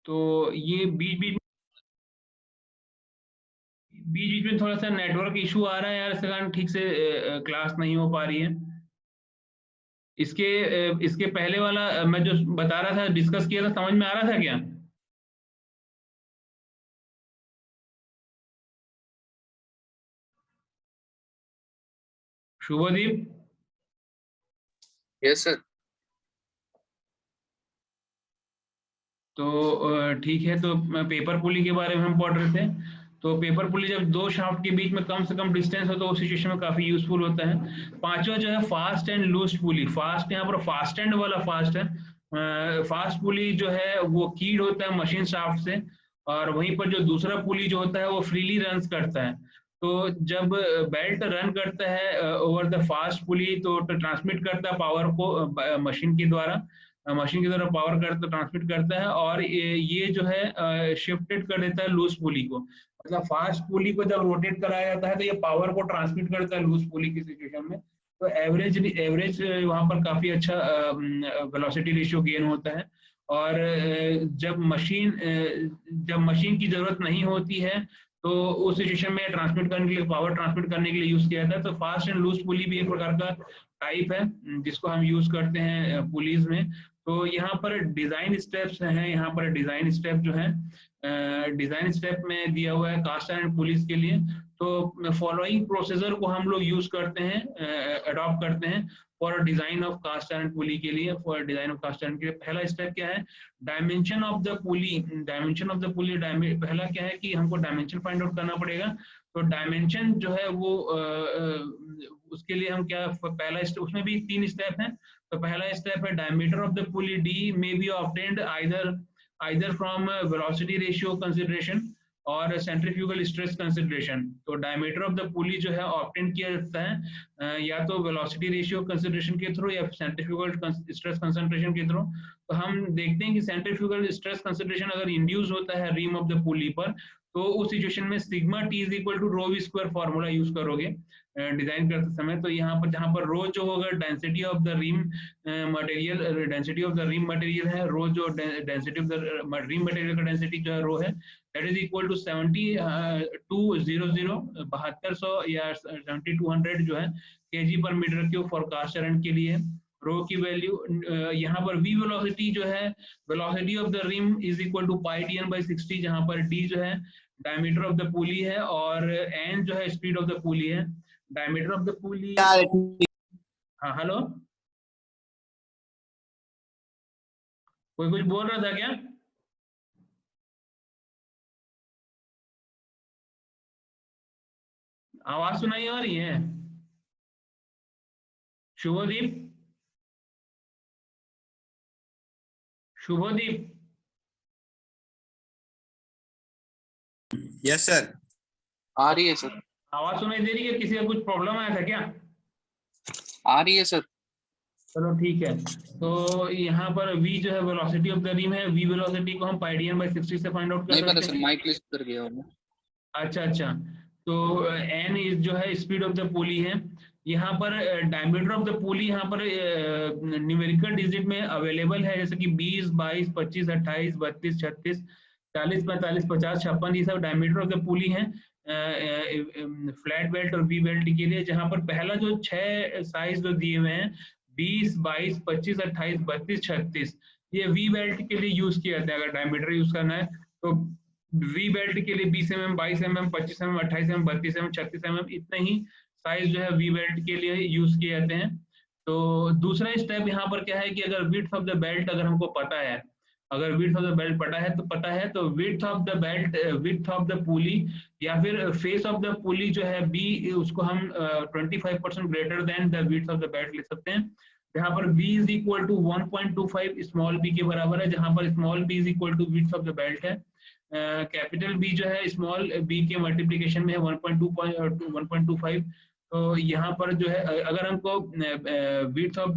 तो ये बीच बीच में थोड़ा सा नेटवर्क इशू आ रहा है यार, इसके कारण ठीक से क्लास नहीं हो पा रही है। इसके इसके पहले वाला मैं जो बता रहा था, डिस्कस किया था, समझ में आ रहा था क्या? शुभदीप? Yes sir. तो ठीक है, तो पेपर पुली के बारे में हम पढ़ रहे थे। तो पेपर पुली जब दो शाफ्ट के बीच में कम से कम डिस्टेंस हो तो उस सिचुएशन में काफी यूजफुल होता है। पांचवा जो है fast and loose pulley. Fast यहाँ पर फास्ट एंड वाला फास्ट है। फास्ट पुली जो है वो कीड होता है मशीन शाफ्ट से, और वहीं पर जो दूसरा पुली जो होता है वो फ्रीली रन करता है। तो जब बेल्ट रन करता है ओवर द फास्ट पुली तो ट्रांसमिट करता है पावर को मशीन के द्वारा, मशीन की तरफ पावर करता ट्रांसमिट करता है, और ये जो है शिफ्टेड कर देता है लूज पुली को। मतलब फास्ट पुली को जब रोटेट कराया जाता है तो ये पावर को ट्रांसमिट करता है लूज पुली की सिचुएशन में। तो एवरेज वहां पर काफी अच्छा वेलोसिटी रेशियो गेन होता है। और जब मशीन की जरूरत नहीं होती है तो उस सिचुएशन में ट्रांसमिट करने के लिए, पावर ट्रांसमिट करने के लिए यूज किया जाता है। तो फास्ट एंड लूज पुली भी एक प्रकार का टाइप है जिसको हम यूज करते हैं पुलीज में। तो यहाँ पर डिजाइन स्टेप्स हैं, यहाँ पर डिजाइन स्टेप जो है डिजाइन स्टेप में दिया हुआ है कास्ट आयरन पुलिस के लिए। तो फॉलोइंग प्रोसीजर को हम लोग यूज करते हैं, अडॉप्ट करते हैं for design of cast iron pulley के लिए। For design of cast iron के लिए पहला स्टेप क्या है? Dimension of the pulley. Dimension of the pulley, पहला क्या है कि हमको डायमेंशन फाइंड आउट करना पड़ेगा। तो डायमेंशन जो है वो उसके लिए हम क्या, पहला उसमें भी 3 स्टेप हैं। तो पहला स्टेप है diameter of the pulley D may be obtained either from velocity ratio consideration और सेंट्रीफ्यूगल स्ट्रेस कंसिडरेशन। तो डायमीटर ऑफ द पुली जो है ऑब्टेन किया जाता है या तो वेलोसिटी रेशियो कंसिडरेशन के थ्रू या सेंट्रीफ्यूगल स्ट्रेस कंसंट्रेशन के थ्रू। तो हम देखते हैं कि सेंट्रीफ्यूगल स्ट्रेस कंसिडरेशन अगर इंड्यूस होता है रिम ऑफ द पुली पर, तो उस सिचुएशन में sigma T is equal to rho V square formula use करोगे डिजाइन करते समय। तो यहाँ पर जहाँ पर रो जो होगा density of the rim material, density of the rim material है, रो जो density of the rim material का डेंसिटी जो है रो है, दैट इज इक्वल टू 7200 या 7200 जो है केजी पर metre cube for cast iron के लिए। रो की वैल्यू यहाँ पर वी वेलोसिटी जो है, velocity of the rim is equal to pi D N by 60, जहाँ पर डी जो है डायमीटर ऑफ द पुली है और एन जो है स्पीड ऑफ द पुली है। डायमीटर ऑफ द पुली, हाँ हेलो, कोई कुछ बोल रहा था क्या? आवाज सुनाई आ रही है? शुभदीप? शुभदीप? यस सर, आ रही है सर। आवाज सुनाई दे रही है? किसी का कुछ प्रॉब्लम आया था क्या? आ रही है सर। चलो ठीक है। तो यहाँ पर v जो है वेलोसिटी ऑफ द रिम है, v वेलोसिटी को हम पाई डी एन बाई 60 से फाइंड आउट कर सकते हैं। नहीं पता सर, माइक लिस्ट कर गया हूँ। अच्छा अच्छा। तो n जो है स्पीड ऑफ द पुली है। यहाँ पर डायमीटर ऑफ द पुली यहाँ पर न्यूमेरिकल डिजिट में अवेलेबल है, जैसे कि 20, 22, 25, 28, 32, 36, 40, 45, 50, 56, ये सब डायमीटर ऑफ द पुली है फ्लैट बेल्ट और वी बेल्ट के लिए। जहाँ पर पहला जो 6 साइज जो दिए हुए हैं 20, 22, 25, 28, 32, 36, ये वी बेल्ट के लिए यूज किया जाता है। अगर डायमीटर यूज करना है तो वी बेल्ट के लिए 20 mm, 22 mm, 25 mm, 28 mm, 32 mm, 36 mm इतने ही साइज जो है वी बेल्ट के लिए यूज किए जाते हैं। तो दूसरा स्टेप यहाँ पर क्या है कि अगर विड्थ ऑफ द बेल्ट अगर हमको पता है, अगर विड्थ ऑफ द बेल्ट पता है तो width of the belt, width of the पुली या फिर फेस ऑफ द पुली जो है बी, उसको हम 25% greater than the width of the belt लिख सकते हैं। जहाँ पर b is equal to 1.25 small b के बराबर है, जहाँ पर small b is equal to width of the belt है। कैपिटल B जो है स्मॉल b के मल्टीप्लिकेशन में है 1.25। तो यहाँ पर जो है अगर हमको विड्थ ऑफ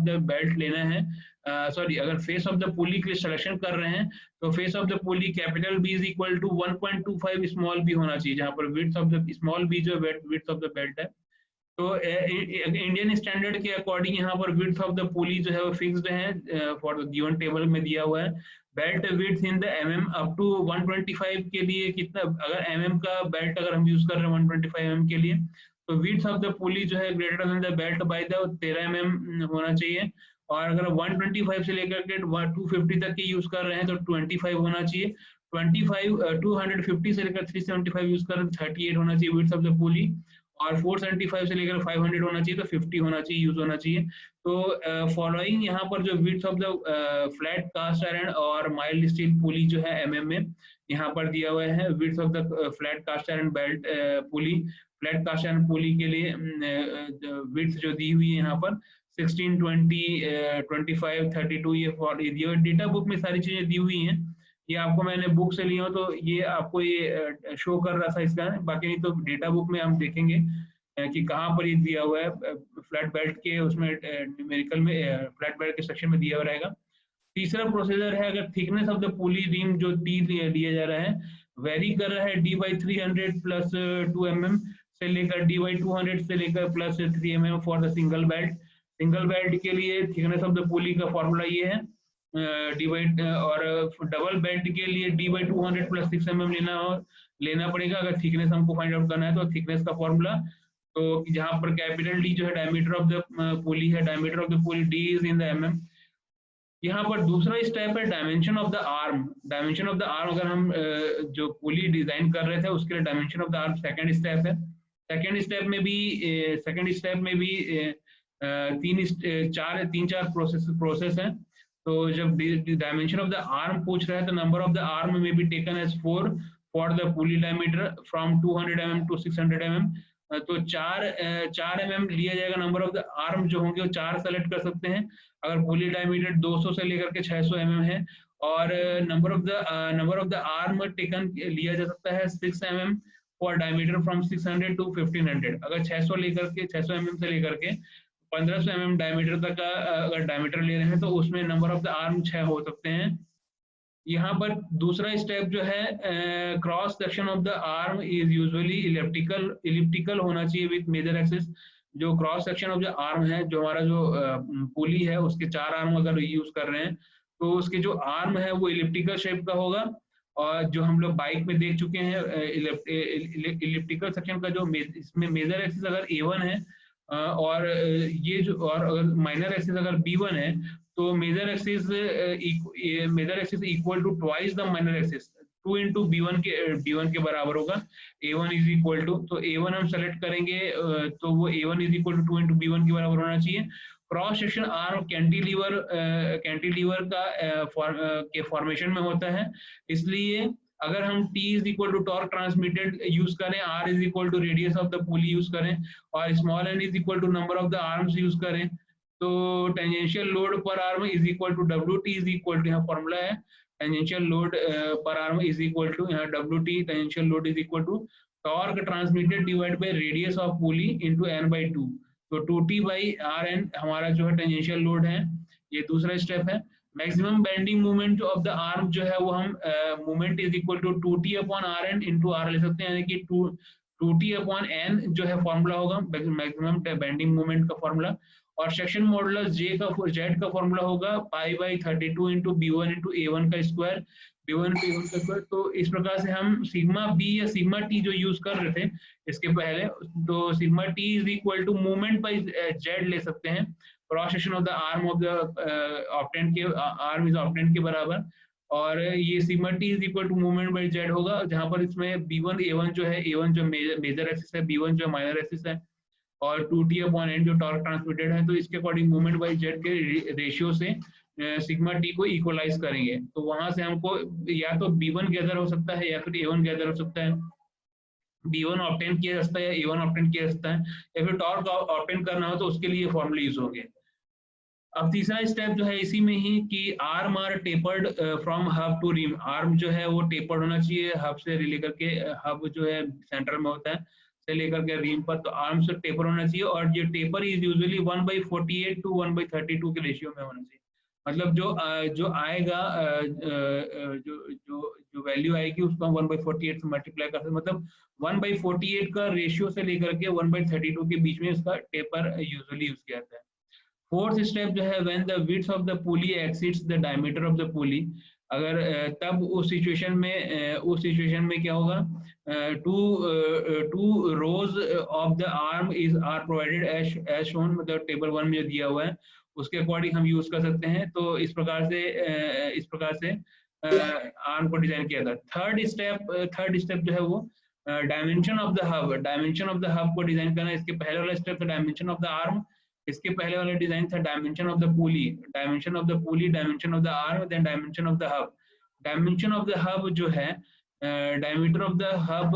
द बेल्ट लेना है, सॉरी अगर फेस ऑफ द पुली के सिलेक्शन कर रहे हैं तो face of the pulley capital B is equal to 1.25 small b होना चाहिए, जहाँ पर width of the small b जो विड्थ ऑफ द बेल्ट है। तो इंडियन स्टैंडर्ड के अकॉर्डिंग यहाँ पर विड्थ ऑफ द पुली जो है वो फिक्स्ड है फॉर द गिवन टेबल में दिया हुआ है। Belt width in the up to 125 के लिए कितना, अगर का बेल्ट अगर हम यूज कर रहे हैं 125 के लिए, तो विड्थ ऑफ द पुली जो है greater than the belt by the 13 होना चाहिए। और अगर 125 से लेकर के 250 तक की यूज कर रहे हैं तो 25 होना चाहिए। 250 से लेकर 375 यूज कर 38 होना चाहिए विड्थ ऑफ द पुली। और 475 से लेकर 500 होना चाहिए तो 50 होना चाहिए, यूज होना चाहिए। तो फॉलोइंग यहाँ पर जो width of the flat cast iron और माइल्ड स्टील पुली जो है में यहाँ पर दिया हुआ है। Width of the flat cast iron belt pulley, flat cast iron pulley के लिए विड्थ जो दी हुई है यहाँ पर 16, 20, 25, 32 ये डेटा बुक में सारी चीजें दी हुई हैं। ये आपको मैंने बुक से लिया हो तो ये आपको ये शो कर रहा था इसका, बाकी नहीं तो डेटा बुक में हम देखेंगे कि कहाँ पर ये दिया हुआ है। फ्लैट बेल्ट के उसमें न्यूमेरिकल में फ्लैट बेल्ट के सेक्शन में दिया हुआ रहेगा। तीसरा प्रोसीजर है, अगर thickness of the pulley rim जो टी लिया जा रहा है वेरी कर रहा है D/300 प्लस 2 mm से लेकर D/200 से लेकर plus 3 mm for the single belt. Single belt के लिए थिकनेस ऑफ द पुली का फॉर्मूला ये है और डबल बेल्ट के लिए D/200 प्लस 6 mm लेना पड़ेगा अगर थिकनेस हमको फाइंड आउट करना है तो थिकनेस का फॉर्मूला। तो जहां पर कैपिटल D जो है डायमीटर ऑफ द पुली है, diameter of the pulley D is in the mm। यहाँ पर दूसरा स्टेप है dimension of the arm. Dimension of the arm अगर हम जो पुली डिजाइन कर रहे थे उसके लिए dimension of the arm second step है। सेकंड स्टेप में भी तीन चार प्रोसेस है। तो जब डायमेंशन ऑफ द आर्म पूछ रहा है तो नंबर ऑफ द आर्म में be taken as 4 for the pulley diameter from 200 mm to 600 mm। तो 4 mm लिया जाएगा। नंबर ऑफ द आर्म जो होंगे वो 4 सेलेक्ट कर सकते हैं अगर पुली डायमीटर 200 से लेकर के 600 mm है। और number of the arm taken लिया जा सकता है 6 mm for diameter from 600 to 1500। अगर 600 mm से लेकर के 1500 mm डायमीटर तक का अगर डायमीटर ले रहे हैं तो उसमें नंबर ऑफ द आर्म 6 हो सकते हैं। यहाँ पर दूसरा स्टेप जो है cross section of the arm is usually elliptical होना चाहिए विद मेजर एक्सिस। जो cross section of the arm है, जो हमारा जो पुली है उसके 4 आर्म अगर यूज कर रहे हैं तो उसके जो आर्म है वो इलिप्टिकल शेप का होगा। और जो हम लोग बाइक में देख चुके हैं इलिप्टिकल सेक्शन का जो इसमें मेजर एक्सिस अगर A1 है और ये जो और अगर माइनर एक्सिस अगर B1 है तो major axis equal to twice the minor axis 2 into B1 के बराबर होगा। A1 इज इक्वल टू, तो A1 हम सेलेक्ट करेंगे तो वो A1 is equal to 2 into B1 के बराबर होना चाहिए। क्रॉस सेक्शन आर्म कैंटिलीवर के फॉर्मेशन में होता है, इसलिए अगर हम T is equal to torque transmitted use करें, R is equal to radius of the pulley use करें और small n is equal to number of the arms use करें तो tangential load per arm is equal to WT is equal to, यहाँ formula है tangential load per arm is equal to यहाँ WT tangential load is equal to torque transmitted divide by radius of pulley into n/2। तो 2T/Rn हमारा जो है tangential load है। ये दूसरा स्टेप है। Maximum bending moment of the arm जो है वो हम moment is equal to 2T/Rn into R ले सकते हैं, यानी कि 2T/N जो है फॉर्मूला होगा मैक्सिमम बेंडिंग मोमेंट का फॉर्मूला। और सेक्शन मॉडुलस Z का फॉर्मूला होगा π/32 इंटू B1 इंटू A1 का स्क्वायर, B1 का A1 का स्क्वायर। तो इस प्रकार से हम सिग्मा B या सिग्मा T जो यूज कर रहे थे इसके पहले, तो sigma T is equal to movement by Z ले सकते हैं। Cross section of the arm of the ऑप्टेंट के आर्म इज ऑप्टेंट के बराबर। और ये sigma T is equal to movement by Z होगा, जहां पर इसमें B1 A1 जो है, A1 जो मेजर एक्सिस है, B1 जो माइनर एक्सिस है और 2T/N जो टॉर्क ट्रांसमिटेड है। तो इसके अकॉर्डिंग मूवमेंट बाय Z के रेशियो से सिग्मा T को इक्वलाइज करेंगे। तो वहां से हमको या तो B1 गैदर हो सकता है या फिर A1 गैदर हो सकता है। B1 ऑब्टेन किया जा सकता है, A1 ऑब्टेन किया जा सकता है, या फिर टॉर्क ऑब्टेन करना हो तो उसके लिए फॉर्मूले यूज होंगे। अब तीसरा स्टेप जो है इसी में ही कि arm are tapered from hub to rim. Arm जो है वो टेपर्ड होना चाहिए हब से लेकर के, हब जो है सेंटर में होता है से लेकर के रिम पर, तो आर्म से टेपर होना चाहिए। और ये टेपर इज यूजुअली 1/48 टू 1/32 के रेशियो में होना चाहिए। मतलब जो आएगा जो जो जो वैल्यू आएगी उसको हम 1/48 से मल्टीप्लाई कर सकते, मतलब 1/48 का रेशियो से लेकर के 1/32 के बीच में इसका टेपर यूजुअली यूज किया जाता है। फोर्थ स्टेप जो है when the width of the pulley exceeds the diameter of the pulley, अगर तब उस सिचुएशन में क्या होगा, two rows of the arm is are provided as shown, मतलब टेबल 1 में जो दिया हुआ है उसके अकॉर्डिंग हम यूज कर सकते हैं। तो इस प्रकार से आर्म को डिजाइन किया था। थर्ड स्टेप जो है वो डायमेंशन ऑफ द हब को डिजाइन करना। इसके पहले वाला स्टेप था डायमेंशन ऑफ द आर्म, इसके पहले वाला डिजाइन था dimension of the pulley, dimension of the arm, then dimension of the hub. Dimension of the hub जो है diameter of the hub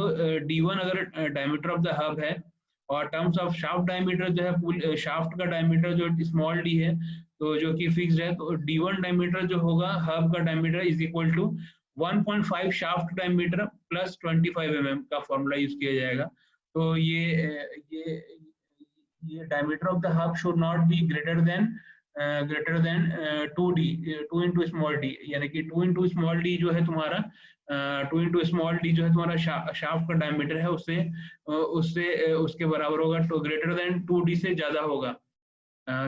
d1 अगर डायमीटर ऑफ द हब है, और terms of shaft diameter जो है shaft का diameter जो small D है तो जो कि फिक्स्ड है, तो d1 डायमीटर जो होगा हब का diameter is equal to 1.5 shaft diameter plus 25 mm का फॉर्मूला यूज किया जाएगा। तो ये diameter of the hub should not be greater than 2d 2 into small d, यानी कि 2 into स्मॉल डी जो है तुम्हारा 2 into स्मॉल डी जो है तुम्हारा शाफ्ट का डायमीटर है उसके बराबर होगा, तो ग्रेटर देन 2d से ज्यादा होगा,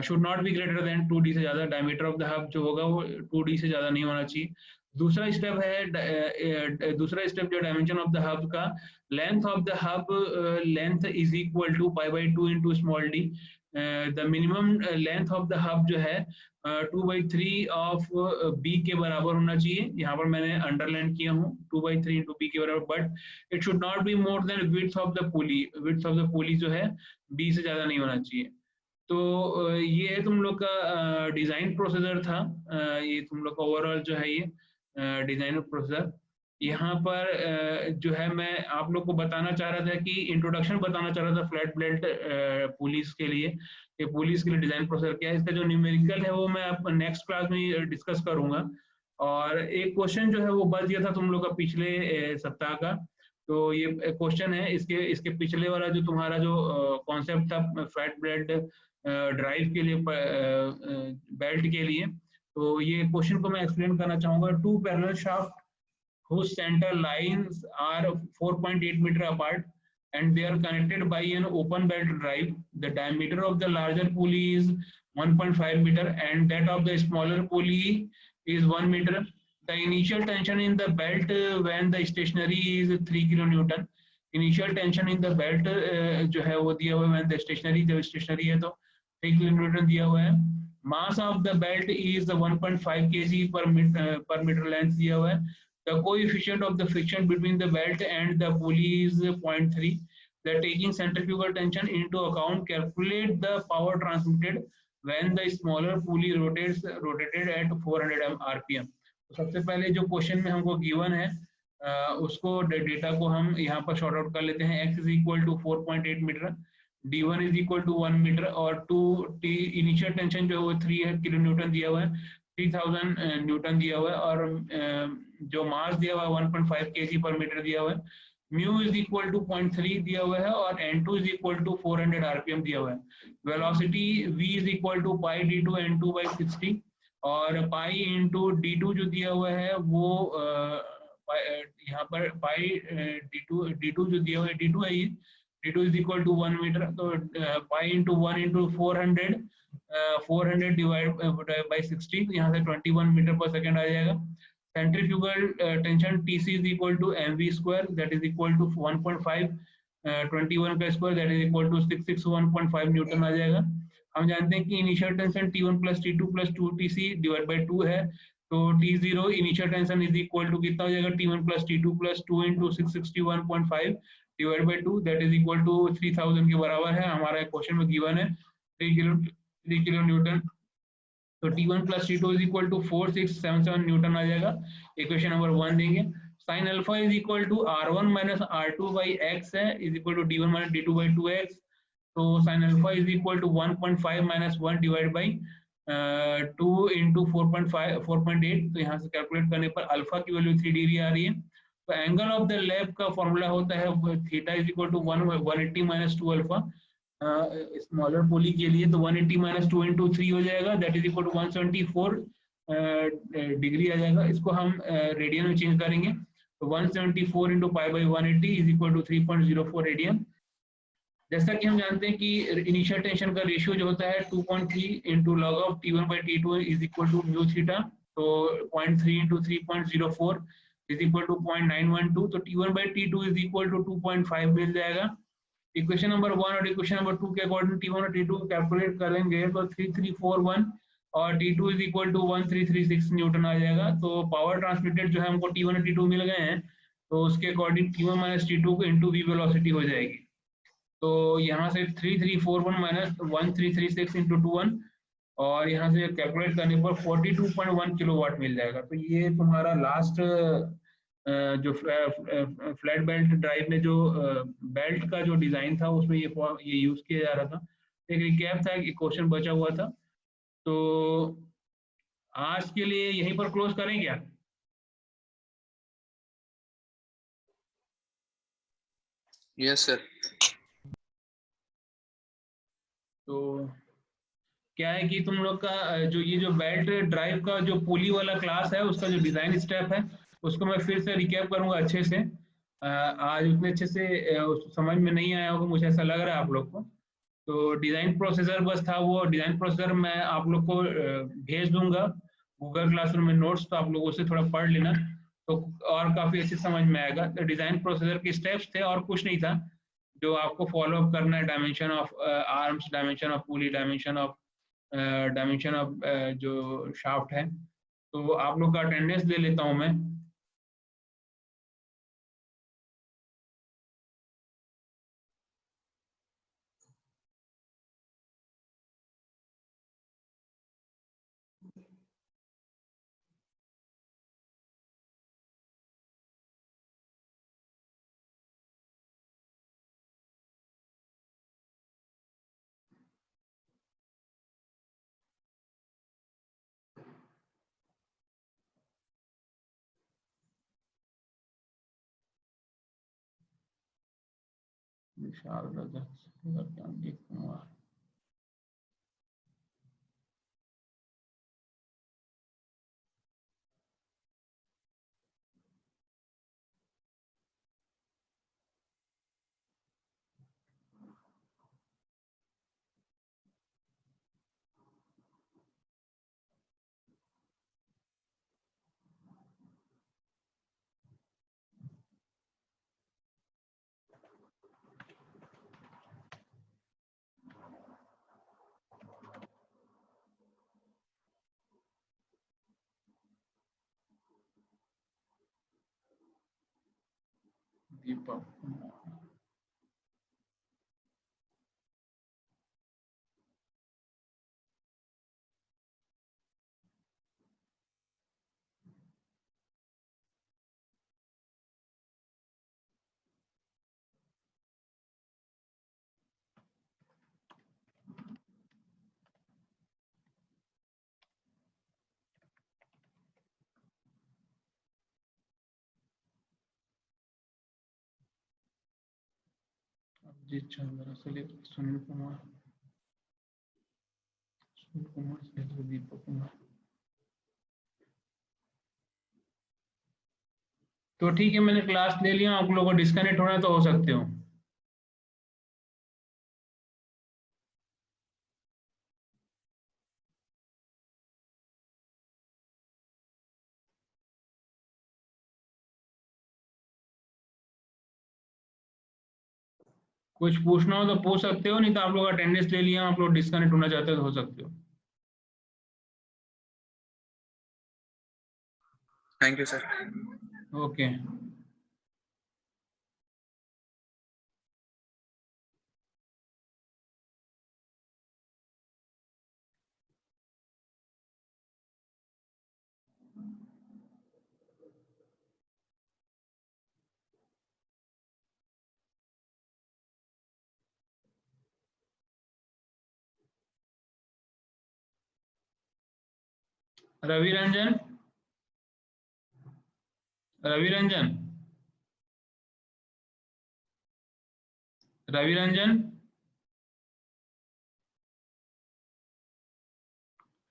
should not be greater than 2d से ज्यादा। डायमीटर ऑफ द हब जो होगा वो 2d से ज्यादा नहीं होना चाहिए। दूसरा स्टेप जो डायमेंशन ऑफ द हब का, length of the hub length is equal to π/2 into small D. The minimum length of the hub जो है 2/3 ऑफ b के बराबर होना चाहिए। यहाँ पर मैंने अंडरलाइन किया हूँ 2/3 into b के बराबर, but it should not be more than width of the pulley. Width of the पुली जो है b से ज्यादा नहीं होना चाहिए। तो ये तुम लोग का डिजाइन प्रोसीजर था, ये तुम लोग का ओवरऑल जो है ये डिजाइन प्रोसीजर। यहाँ पर जो है मैं आप लोग को बताना चाह रहा था कि इंट्रोडक्शन बताना चाह रहा था फ्लैट बेल्ट पुलिस के लिए, कि पुलिस के लिए डिजाइन प्रोसीजर क्या है। इसका जो न्यूमेरिकल है वो मैं आप नेक्स्ट क्लास में डिस्कस करूंगा। और एक क्वेश्चन जो है वो बच गया था तुम लोग का पिछले सप्ताह का, तो ये क्वेश्चन है इसके पिछले वाला जो तुम्हारा जो कॉन्सेप्ट था फ्लैट बेल्ट ड्राइव के लिए बेल्ट के लिए, तो ये क्वेश्चन को मैं एक्सप्लेन करना चाहूंगा। Two parallel shaft whose center lines are 4.8 meter apart and they are connected by an open belt drive. The diameter of the larger pulley is 1.5 meter and that of the smaller pulley is 1 meter. The initial tension in the belt when the stationary is 3 kilonewton. Initial tension in the belt जो है वो दिया हुआ है when the stationary, जब stationary है तो 3 kilonewton दिया हुआ है। Mass of the belt is 1.5 kg per meter length दिया हुआ है। The coefficient of the friction between the belt and the pulley is 0.3. The taking centrifugal tension into account, calculate the power transmitted when the smaller pulley rotated at 400 rpm. तो सबसे पहले जो question में हमको given है उसको data को हम यहाँ पर शॉर्ट आउट कर लेते हैं। x is equal to 4.8 metre, d1 is equal to 1 metre और इनिशियल टेंशन जो है 3 किलो न्यूटन दिया हुआ है, 3000 न्यूटन दिया हुआ है, और जो मास दिया हुआ है 1.5 kg पर मीटर दिया हुआ है। म्यू इज इक्वल टू 0.3 दिया हुआ है और n2 is equal to 400 rpm दिया हुआ है। Velocity v is equal to pi d2 n2/60 और पाई इंटू d2 जो दिया हुआ है वो यहाँ पर पाई d2 जो दिया हुआ है d2 है ये, d2 is equal to 1 metre, तो pi into 1 into 400 divide by 60, यहाँ से 21 मीटर पर सेकेंड आ जाएगा। Centrifugal tension TC is equal to mv square that is equal to 1.5 21 का square that is equal to 661.5 newton आ जाएगा। हम जानते हैं कि initial tension T1 plus T2 plus 2TC divide by 2 है, तो T0 initial tension is equal to कितना हो जाएगा T1 plus T2 plus 2 into 661.5 divide by 2 that is equal to 3000 के बराबर है। हमारा क्वेश्चन में गिवन है 3 किलो न्यूटन, तो T1 plus T2 is equal to 4677 newton आ जाएगा। इक्वेशन नंबर 1 देंगे। Sine alpha is equal to R1 minus R2 by x है is equal to D1 minus D2 by 2x, तो sine alpha is equal to 1.5 minus 1 divide by 2 into 4.8, तो यहाँ से calculate करने पर अल्फा की value 3 degree आ रही है। तो एंगल ऑफ द लैब का फॉर्मूला होता है theta is equal to 180 minus 2 alpha. Smaller pulley के लिए तो 180 माइनस 2 इंटू 3 हो जाएगा that is equal to 174 degree आ जाएगा, इसको हम रेडियन में चेंज करेंगे तो 174 into pi by 180 is equal to 3.04 radian. जैसा कि हम जानते हैं कि इनिशियल टेंशन का रेशियो जो होता है 2.3 into log of T1 by T2 is equal to mu theta, तो 0.3 इंटू 3.04 इज इक्वल टू 0.912, तो T1 by T2 is equal to 2.5 मिल जाएगा। इक्वेशन नंबर 1 और इक्वेशन नंबर 2 के अकॉर्डिंग T1 और T2 कैलकुलेट करेंगे तो 3341 और T2 is equal to 1336 newton आ जाएगा। तो पावर ट्रांसमिटेड जो है हमको T1 और T2 मिल गए हैं, तो उसके according T1 minus T2 into V velocity हो जाएगी। तो यहाँ से 3341 माइनस 1336 इंटू 21 और यहाँ से कैलकुलेट करने पर 42.1 किलोवाट मिल जाएगा। तो ये तुम्हारा लास्ट जो फ्लैट बेल्ट ड्राइव में जो बेल्ट का जो डिजाइन था उसमें ये यूज किया जा रहा था। एक रिकैप था, एक क्वेश्चन बचा हुआ था। तो आज के लिए यहीं पर क्लोज करें क्या? Yes sir. तो क्या है कि तुम लोग का जो ये जो बेल्ट ड्राइव का जो पुली वाला क्लास है उसका जो डिजाइन स्टेप है उसको मैं फिर से रिकैप करूंगा अच्छे से। आज उतने अच्छे से समझ में नहीं आया होगा, मुझे ऐसा लग रहा है आप लोग को। तो डिजाइन प्रोसेसर बस था, वो डिजाइन प्रोसेसर मैं आप लोग को भेज दूंगा गूगल क्लासरूम में नोट्स, तो आप लोग उससे थोड़ा पढ़ लेना तो और काफी अच्छे समझ में आएगा। तो डिजाइन प्रोसेसर के स्टेप्स थे और कुछ नहीं था जो आपको फॉलो अप करना है, dimension of arms, dimension of pulley, dimension of जो शाफ्ट है। तो आप लोग का अटेंडेंस ले लेता हूं मैं। विशाल रजक, कुमार, दीपक कुमार। अभिजीत चंद्र, सुनील कुमार, दीपक कुमार। तो ठीक है, मैंने क्लास ले लिया, आप लोगों को डिस्कनेक्ट होना है तो हो सकते हो। कुछ पूछना हो तो पूछ सकते हो, नहीं तो आप लोग अटेंडेंस ले लिया, आप लोग डिस्कनेक्ट होना चाहते हो तो हो सकते हो। Thank you sir. Okay. Ravi Ranjan, Ravi Ranjan, Ravi Ranjan,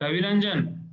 Ravi Ranjan.